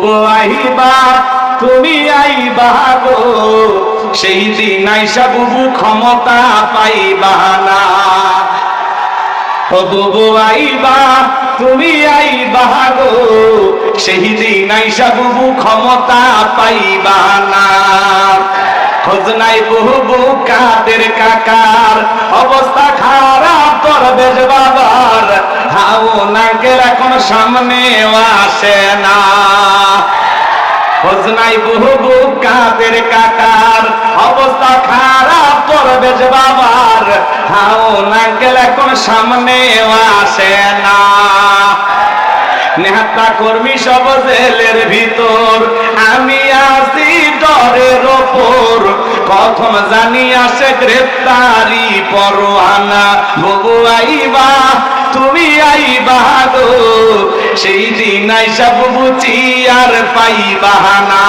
গো আইবা তুমি আইবা গো, সেই দিন আইসা বুবু ক্ষমতা পাইবা না। ও বুবু আইবা তুমি আইবা গো, সেই দিন আইসা বুবু ক্ষমতা পাইবা না। খোঁজ নাই বুবু কাদের কাকার, অবস্থা খারাপ দরবেশ বাবার, হাও নাকের এখন সামনেও আসে না। খোঁজ নাই বুবু কাদের কাকার, অবস্থা খারাপ দরবেশ বাবার, হাও নাকের এখন সামনেও আসে না। নেতা কর্মী সব জেলের ভিতর, আমি আছি ডরের ওপর, কখন জানি আসে গ্রেফতারি পরোয়ানা। বুবু আইবা তুমি আইবা গো, সেই দিন আইসা বুবু চিয়ার পাইবা না।